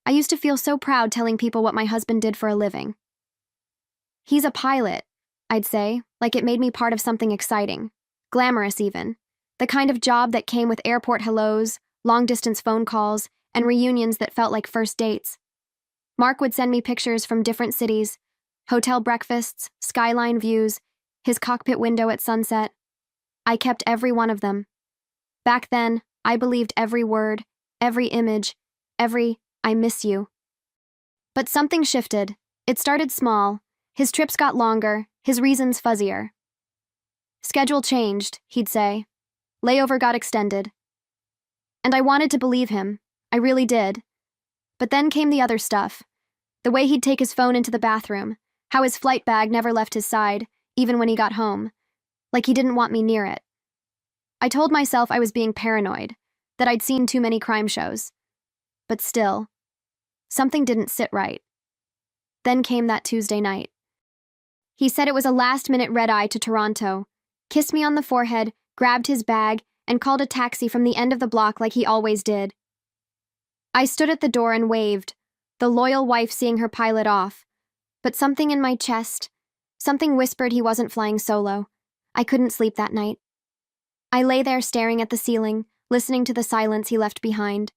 I used to feel so proud telling people what my husband did for a living. He's a pilot, I'd say, like it made me part of something exciting. Glamorous, even. The kind of job that came with airport hellos, long-distance phone calls, and reunions that felt like first dates. Mark would send me pictures from different cities, hotel breakfasts, skyline views, his cockpit window at sunset. I kept every one of them. Back then, I believed every word, every image, every "I miss you." But something shifted. It started small. His trips got longer, his reasons fuzzier. Schedule changed, he'd say. Layover got extended. And I wanted to believe him. I really did. But then came the other stuff. The way he'd take his phone into the bathroom, how his flight bag never left his side, even when he got home. Like he didn't want me near it. I told myself I was being paranoid, that I'd seen too many crime shows. But still, something didn't sit right. Then came that Tuesday night. He said it was a last-minute red-eye to Toronto, kissed me on the forehead, grabbed his bag, and called a taxi from the end of the block like he always did. I stood at the door and waved, the loyal wife seeing her pilot off. But something in my chest, something whispered he wasn't flying solo. I couldn't sleep that night. I lay there staring at the ceiling, listening to the silence he left behind.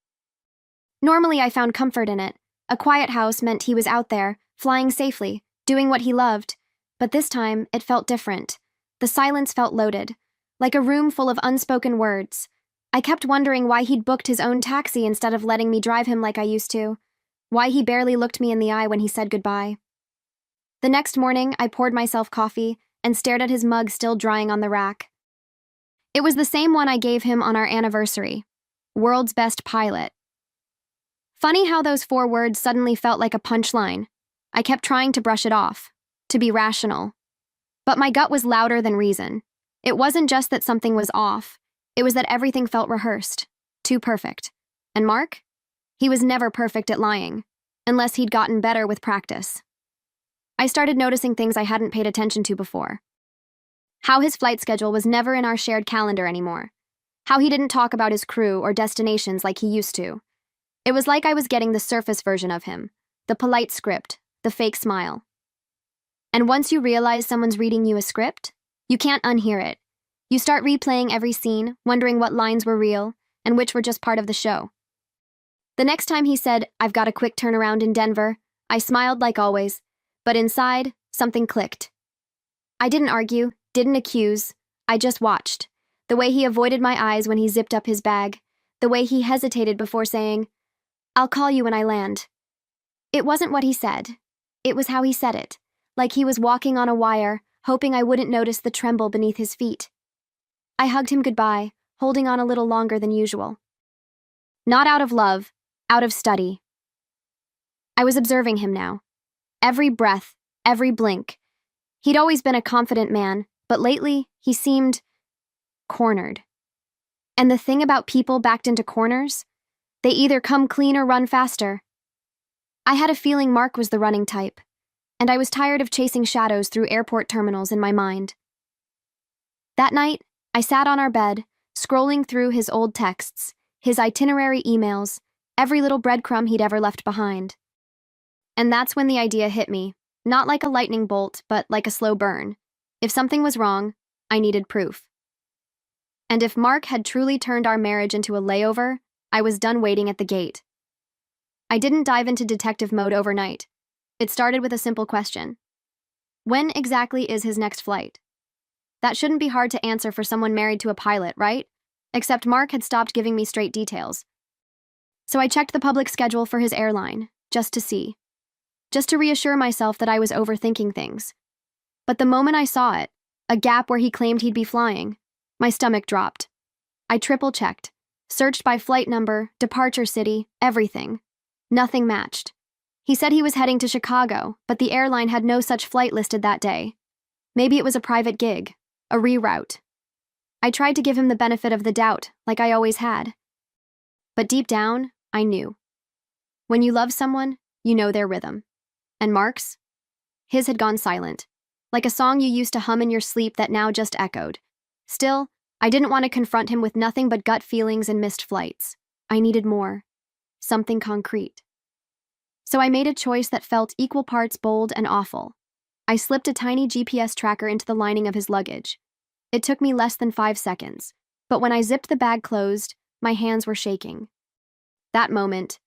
Normally I found comfort in it. A quiet house meant he was out there, flying safely, doing what he loved. But this time, it felt different. The silence felt loaded, like a room full of unspoken words. I kept wondering why he'd booked his own taxi instead of letting me drive him like I used to. Why he barely looked me in the eye when he said goodbye. The next morning, I poured myself coffee and stared at his mug still drying on the rack. It was the same one I gave him on our anniversary. World's best pilot. Funny how those 4 words suddenly felt like a punchline. I kept trying to brush it off, to be rational. But my gut was louder than reason. It wasn't just that something was off. It was that everything felt rehearsed, too perfect. And Mark? He was never perfect at lying, unless he'd gotten better with practice. I started noticing things I hadn't paid attention to before. How his flight schedule was never in our shared calendar anymore. How he didn't talk about his crew or destinations like he used to. It was like I was getting the surface version of him, the polite script, the fake smile. And once you realize someone's reading you a script, you can't unhear it. You start replaying every scene, wondering what lines were real and which were just part of the show. The next time he said, "I've got a quick turnaround in Denver," I smiled like always, but inside, something clicked. I didn't argue, didn't accuse, I just watched. The way he avoided my eyes when he zipped up his bag, the way he hesitated before saying, "I'll call you when I land." It wasn't what he said. It was how he said it, like he was walking on a wire, hoping I wouldn't notice the tremble beneath his feet. I hugged him goodbye, holding on a little longer than usual. Not out of love, out of study. I was observing him now. Every breath, every blink. He'd always been a confident man, but lately, he seemed cornered. And the thing about people backed into corners? They either come clean or run faster. I had a feeling Mark was the running type, and I was tired of chasing shadows through airport terminals in my mind. That night, I sat on our bed, scrolling through his old texts, his itinerary emails, every little breadcrumb he'd ever left behind. And that's when the idea hit me, not like a lightning bolt, but like a slow burn. If something was wrong, I needed proof. And if Mark had truly turned our marriage into a layover, I was done waiting at the gate. I didn't dive into detective mode overnight. It started with a simple question. When exactly is his next flight? That shouldn't be hard to answer for someone married to a pilot, right? Except Mark had stopped giving me straight details. So I checked the public schedule for his airline, just to see. Just to reassure myself that I was overthinking things. But the moment I saw it, a gap where he claimed he'd be flying, my stomach dropped. I triple-checked, searched by flight number, departure city, everything. Nothing matched. He said he was heading to Chicago, but the airline had no such flight listed that day. Maybe it was a private gig, a reroute. I tried to give him the benefit of the doubt, like I always had. But deep down, I knew. When you love someone, you know their rhythm. And Mark's? His had gone silent, like a song you used to hum in your sleep that now just echoed. Still, I didn't want to confront him with nothing but gut feelings and missed flights. I needed more. Something concrete. So I made a choice that felt equal parts bold and awful. I slipped a tiny GPS tracker into the lining of his luggage. It took me less than 5 seconds, but when I zipped the bag closed, my hands were shaking. That moment,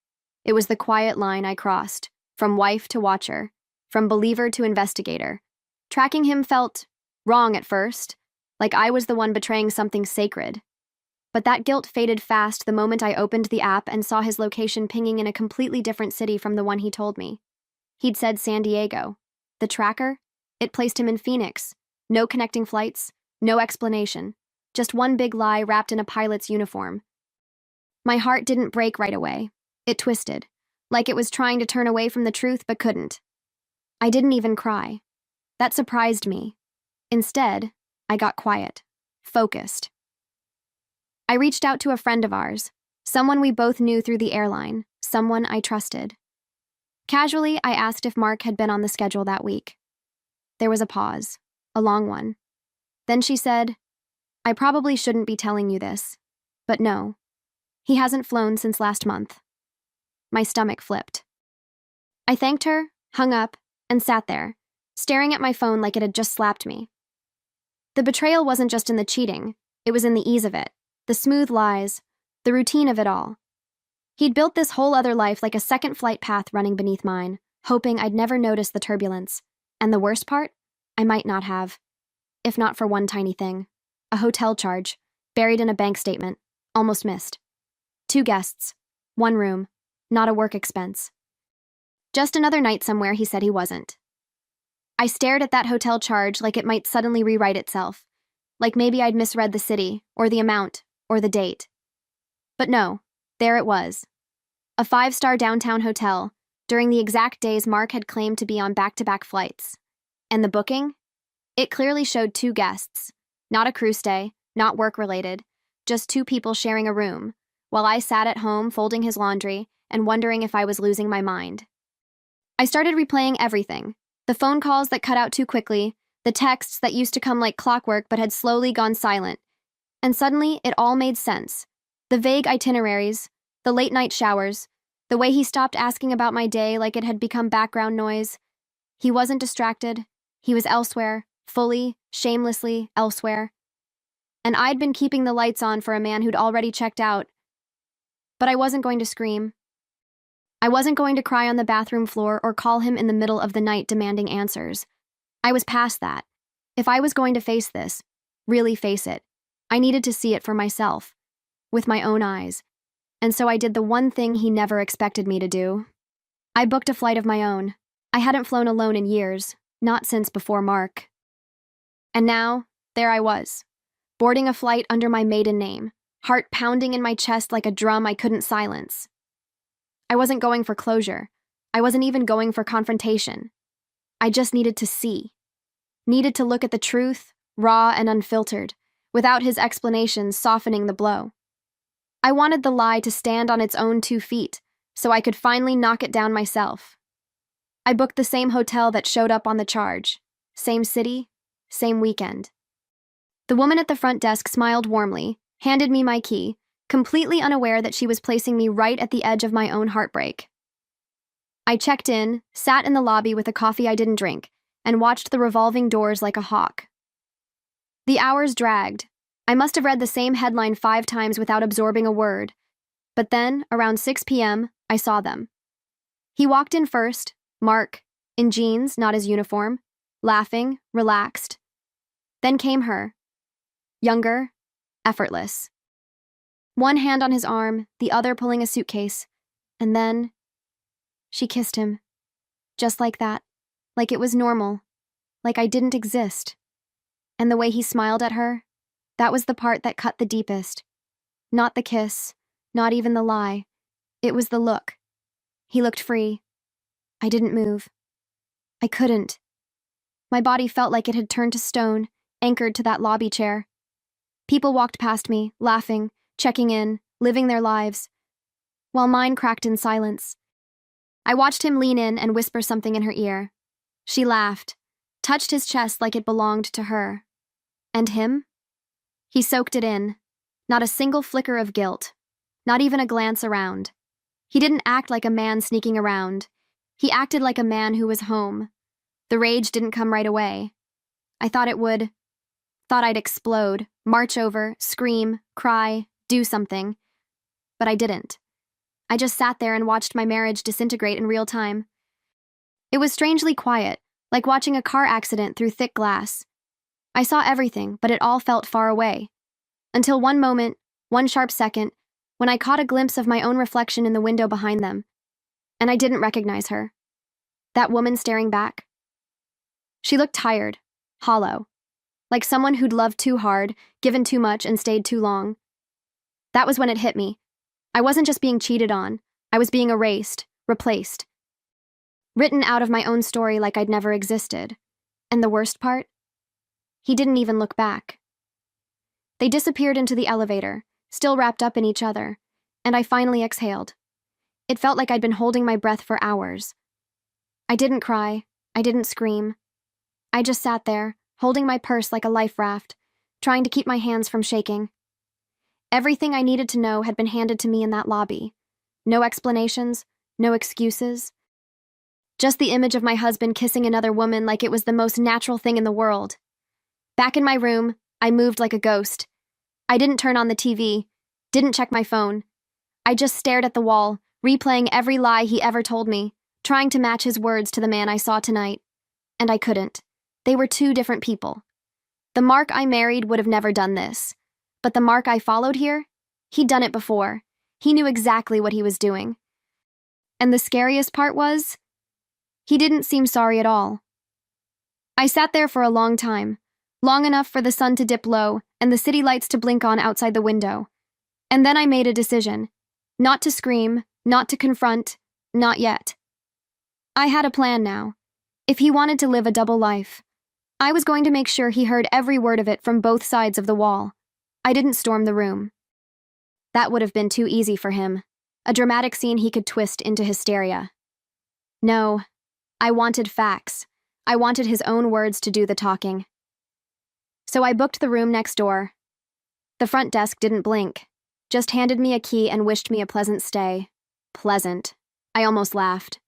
it was the quiet line I crossed, from wife to watcher, from believer to investigator. Tracking him felt wrong at first, like I was the one betraying something sacred. But that guilt faded fast the moment I opened the app and saw his location pinging in a completely different city from the one he told me. He'd said San Diego. The tracker? It placed him in Phoenix. No connecting flights, no explanation. Just one big lie wrapped in a pilot's uniform. My heart didn't break right away. It twisted, like it was trying to turn away from the truth but couldn't. I didn't even cry. That surprised me. Instead, I got quiet, focused. I reached out to a friend of ours, someone we both knew through the airline, someone I trusted. Casually, I asked if Mark had been on the schedule that week. There was a pause, a long one. Then she said, "I probably shouldn't be telling you this, but no, he hasn't flown since last month." My stomach flipped. I thanked her, hung up, and sat there, staring at my phone like it had just slapped me. The betrayal wasn't just in the cheating, it was in the ease of it. The smooth lies, the routine of it all. He'd built this whole other life like a second flight path running beneath mine, hoping I'd never notice the turbulence. And the worst part? I might not have. If not for one tiny thing. A hotel charge, buried in a bank statement, almost missed. 2 guests, 1 room, not a work expense. Just another night somewhere he said he wasn't. I stared at that hotel charge like it might suddenly rewrite itself, like maybe I'd misread the city, or the amount, or the date. But no, there it was. A 5-star downtown hotel, during the exact days Mark had claimed to be on back-to-back flights. And the booking? It clearly showed 2 guests. Not a crew stay, not work-related, just 2 people sharing a room, while I sat at home folding his laundry and wondering if I was losing my mind. I started replaying everything. The phone calls that cut out too quickly, the texts that used to come like clockwork but had slowly gone silent. And suddenly, it all made sense. The vague itineraries, the late-night showers, the way he stopped asking about my day like it had become background noise. He wasn't distracted. He was elsewhere, fully, shamelessly elsewhere. And I'd been keeping the lights on for a man who'd already checked out. But I wasn't going to scream. I wasn't going to cry on the bathroom floor or call him in the middle of the night demanding answers. I was past that. If I was going to face this, really face it, I needed to see it for myself, with my own eyes. And so I did the one thing he never expected me to do. I booked a flight of my own. I hadn't flown alone in years, not since before Mark. And now, there I was, boarding a flight under my maiden name, heart pounding in my chest like a drum I couldn't silence. I wasn't going for closure. I wasn't even going for confrontation. I just needed to see. Needed to look at the truth, raw and unfiltered, without his explanations softening the blow. I wanted the lie to stand on its own 2 feet, so I could finally knock it down myself. I booked the same hotel that showed up on the charge. Same city, same weekend. The woman at the front desk smiled warmly, handed me my key, completely unaware that she was placing me right at the edge of my own heartbreak. I checked in, sat in the lobby with a coffee I didn't drink, and watched the revolving doors like a hawk. The hours dragged. I must have read the same headline 5 times without absorbing a word. But then, around 6 p.m., I saw them. He walked in first, Mark, in jeans, not his uniform, laughing, relaxed. Then came her. Younger, effortless. One hand on his arm, the other pulling a suitcase. And then, she kissed him. Just like that. Like it was normal. Like I didn't exist. And the way he smiled at her, that was the part that cut the deepest. Not the kiss, not even the lie. It was the look. He looked free. I didn't move. I couldn't. My body felt like it had turned to stone, anchored to that lobby chair. People walked past me, laughing, checking in, living their lives, while mine cracked in silence. I watched him lean in and whisper something in her ear. She laughed, touched his chest like it belonged to her. And him? He soaked it in. Not a single flicker of guilt. Not even a glance around. He didn't act like a man sneaking around. He acted like a man who was home. The rage didn't come right away. I thought it would. Thought I'd explode, march over, scream, cry, do something. But I didn't. I just sat there and watched my marriage disintegrate in real time. It was strangely quiet, like watching a car accident through thick glass. I saw everything, but it all felt far away. Until one moment, one sharp second, when I caught a glimpse of my own reflection in the window behind them. And I didn't recognize her. That woman staring back. She looked tired, hollow, like someone who'd loved too hard, given too much, and stayed too long. That was when it hit me. I wasn't just being cheated on, I was being erased, replaced. Written out of my own story like I'd never existed. And the worst part? He didn't even look back. They disappeared into the elevator, still wrapped up in each other, and I finally exhaled. It felt like I'd been holding my breath for hours. I didn't cry, I didn't scream. I just sat there, holding my purse like a life raft, trying to keep my hands from shaking. Everything I needed to know had been handed to me in that lobby. No explanations, no excuses. Just the image of my husband kissing another woman like it was the most natural thing in the world. Back in my room, I moved like a ghost. I didn't turn on the TV, didn't check my phone. I just stared at the wall, replaying every lie he ever told me, trying to match his words to the man I saw tonight. And I couldn't. They were two different people. The Mark I married would have never done this. But the Mark I followed here? He'd done it before. He knew exactly what he was doing. And the scariest part was, he didn't seem sorry at all. I sat there for a long time, long enough for the sun to dip low and the city lights to blink on outside the window. And then I made a decision. Not to scream, not to confront, not yet. I had a plan now. If he wanted to live a double life, I was going to make sure he heard every word of it from both sides of the wall. I didn't storm the room. That would have been too easy for him, a dramatic scene he could twist into hysteria. No, I wanted facts. I wanted his own words to do the talking. So I booked the room next door. The front desk didn't blink, just handed me a key and wished me a pleasant stay. Pleasant. I almost laughed.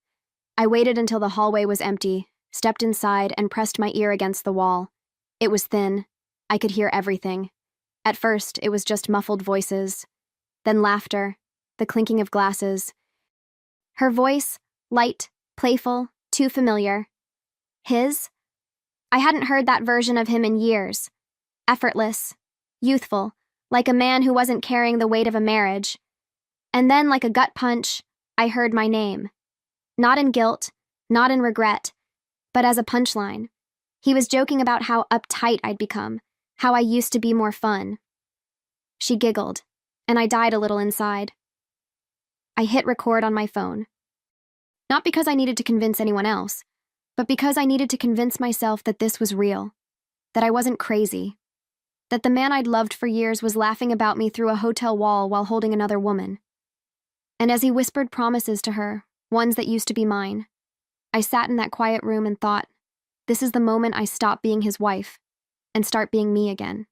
I waited until the hallway was empty, stepped inside, and pressed my ear against the wall. It was thin. I could hear everything. At first, it was just muffled voices. Then laughter, the clinking of glasses. Her voice, light, playful, too familiar. His? I hadn't heard that version of him in years. Effortless, youthful, like a man who wasn't carrying the weight of a marriage. And then, like a gut punch, I heard my name. Not in guilt, not in regret, but as a punchline. He was joking about how uptight I'd become, how I used to be more fun. She giggled, and I died a little inside. I hit record on my phone. Not because I needed to convince anyone else, but because I needed to convince myself that this was real, that I wasn't crazy, that the man I'd loved for years was laughing about me through a hotel wall while holding another woman. And as he whispered promises to her, ones that used to be mine, I sat in that quiet room and thought, this is the moment I stop being his wife and start being me again.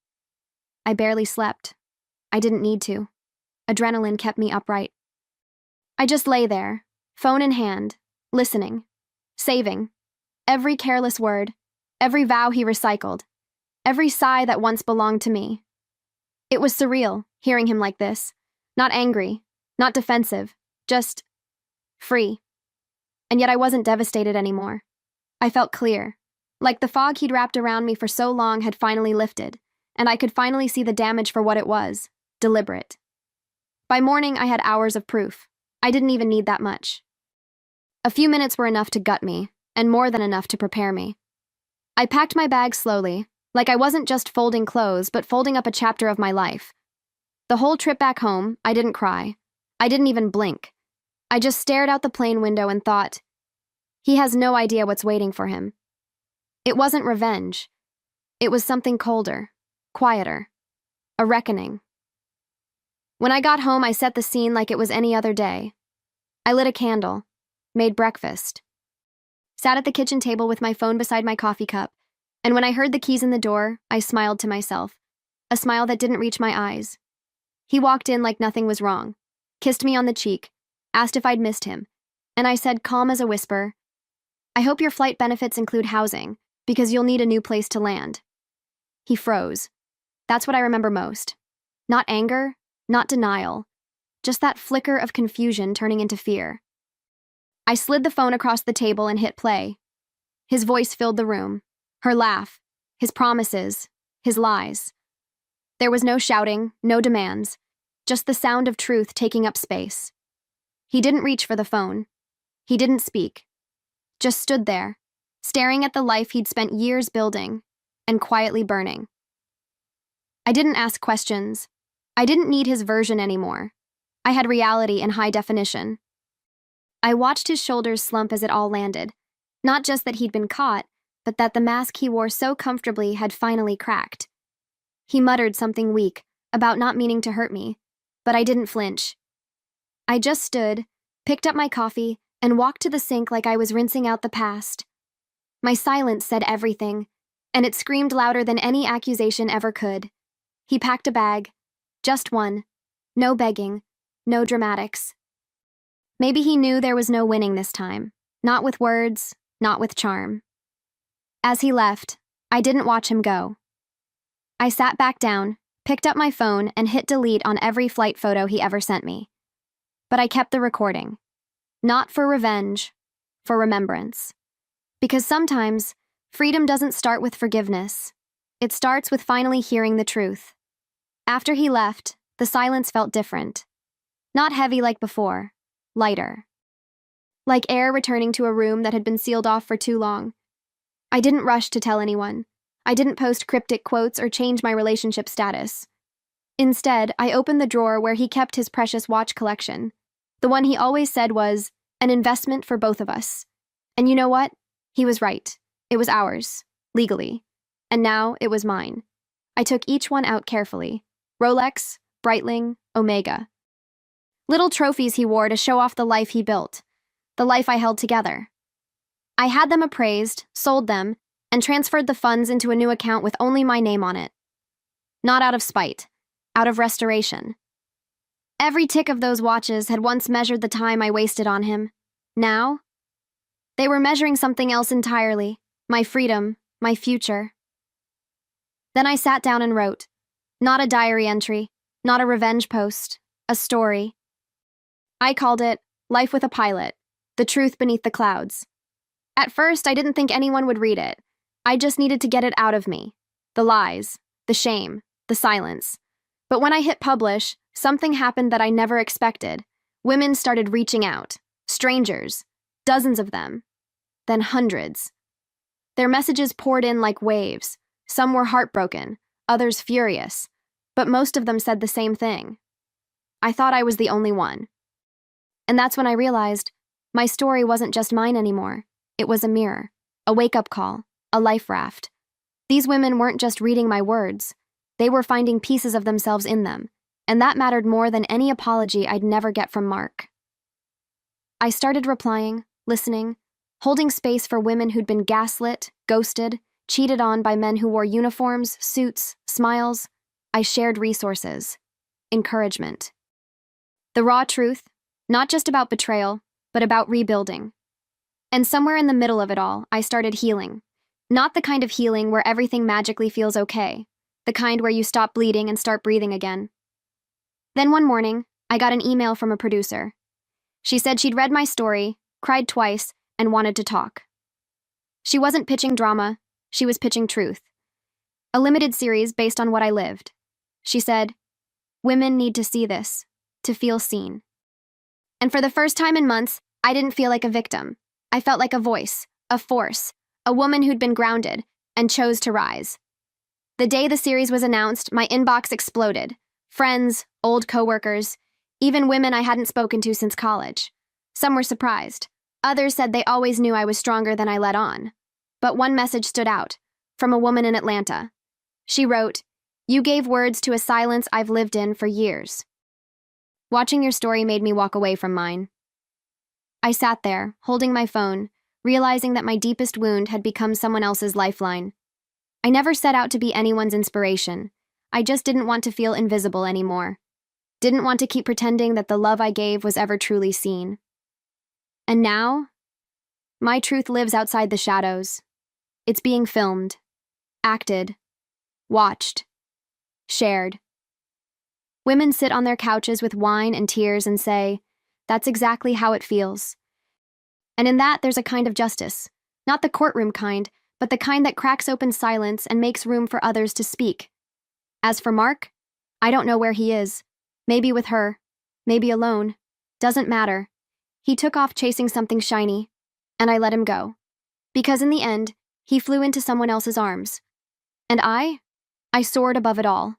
I barely slept. I didn't need to. Adrenaline kept me upright. I just lay there, phone in hand, listening, saving. Every careless word, every vow he recycled, every sigh that once belonged to me. It was surreal, hearing him like this. Not angry, not defensive, just free. And yet I wasn't devastated anymore. I felt clear, like the fog he'd wrapped around me for so long had finally lifted, and I could finally see the damage for what it was, deliberate. By morning, I had hours of proof. I didn't even need that much. A few minutes were enough to gut me, and more than enough to prepare me. I packed my bag slowly, like I wasn't just folding clothes, but folding up a chapter of my life. The whole trip back home, I didn't cry. I didn't even blink. I just stared out the plane window and thought, he has no idea what's waiting for him. It wasn't revenge. It was something colder, quieter, a reckoning. When I got home, I set the scene like it was any other day. I lit a candle, made breakfast, sat at the kitchen table with my phone beside my coffee cup, and when I heard the keys in the door, I smiled to myself, a smile that didn't reach my eyes. He walked in like nothing was wrong, kissed me on the cheek, asked if I'd missed him, and I said, calm as a whisper, I hope your flight benefits include housing, because you'll need a new place to land. He froze. That's what I remember most. Not anger, not denial, just that flicker of confusion turning into fear. I slid the phone across the table and hit play. His voice filled the room. Her laugh, his promises, his lies. There was no shouting, no demands, just the sound of truth taking up space. He didn't reach for the phone. He didn't speak. Just stood there, staring at the life he'd spent years building and quietly burning. I didn't ask questions. I didn't need his version anymore. I had reality in high definition. I watched his shoulders slump as it all landed. Not just that he'd been caught, but that the mask he wore so comfortably had finally cracked. He muttered something weak about not meaning to hurt me, but I didn't flinch. I just stood, picked up my coffee, and walked to the sink like I was rinsing out the past. My silence said everything, and it screamed louder than any accusation ever could. He packed a bag. Just one. No begging. No dramatics. Maybe he knew there was no winning this time. Not with words, not with charm. As he left, I didn't watch him go. I sat back down, picked up my phone, and hit delete on every flight photo he ever sent me. But I kept the recording. Not for revenge, for remembrance. Because sometimes, freedom doesn't start with forgiveness. It starts with finally hearing the truth. After he left, the silence felt different. Not heavy like before, lighter. Like air returning to a room that had been sealed off for too long. I didn't rush to tell anyone. I didn't post cryptic quotes or change my relationship status. Instead, I opened the drawer where he kept his precious watch collection. The one he always said was an investment for both of us. And you know what? He was right. It was ours, legally. And now it was mine. I took each one out carefully. Rolex, Breitling, Omega. Little trophies he wore to show off the life he built. The life I held together. I had them appraised, sold them, and transferred the funds into a new account with only my name on it. Not out of spite, out of restoration. Every tick of those watches had once measured the time I wasted on him. Now, they were measuring something else entirely, my freedom, my future. Then I sat down and wrote. Not a diary entry, not a revenge post, a story. I called it Life with a Pilot, The Truth Beneath the Clouds. At first, I didn't think anyone would read it. I just needed to get it out of me. The lies, the shame, the silence. But when I hit publish, something happened that I never expected. Women started reaching out. Strangers. Dozens of them. Then hundreds. Their messages poured in like waves. Some were heartbroken, others furious. But most of them said the same thing. I thought I was the only one. And that's when I realized my story wasn't just mine anymore. It was a mirror, a wake-up call, a life raft. These women weren't just reading my words. They were finding pieces of themselves in them, and that mattered more than any apology I'd never get from Mark. I started replying, listening, holding space for women who'd been gaslit, ghosted, cheated on by men who wore uniforms, suits, smiles. I shared resources, encouragement. The raw truth, not just about betrayal, but about rebuilding. And somewhere in the middle of it all, I started healing. Not the kind of healing where everything magically feels okay, the kind where you stop bleeding and start breathing again. Then one morning, I got an email from a producer. She said she'd read my story, cried twice, and wanted to talk. She wasn't pitching drama, she was pitching truth. A limited series based on what I lived. She said, women need to see this, to feel seen. And for the first time in months, I didn't feel like a victim. I felt like a voice, a force, a woman who'd been grounded and chose to rise. The day the series was announced, my inbox exploded. Friends, old coworkers, even women I hadn't spoken to since college. Some were surprised. Others said they always knew I was stronger than I let on. But one message stood out, from a woman in Atlanta. She wrote, "You gave words to a silence I've lived in for years." Watching your story made me walk away from mine. I sat there, holding my phone, realizing that my deepest wound had become someone else's lifeline. I never set out to be anyone's inspiration. I just didn't want to feel invisible anymore. Didn't want to keep pretending that the love I gave was ever truly seen. And now, my truth lives outside the shadows. It's being filmed, acted, watched, shared. Women sit on their couches with wine and tears and say, "That's exactly how it feels." And in that, there's a kind of justice. Not the courtroom kind, but the kind that cracks open silence and makes room for others to speak. As for Mark, I don't know where he is. Maybe with her, maybe alone. Doesn't matter. He took off chasing something shiny, and I let him go. Because in the end, he flew into someone else's arms. And I soared above it all.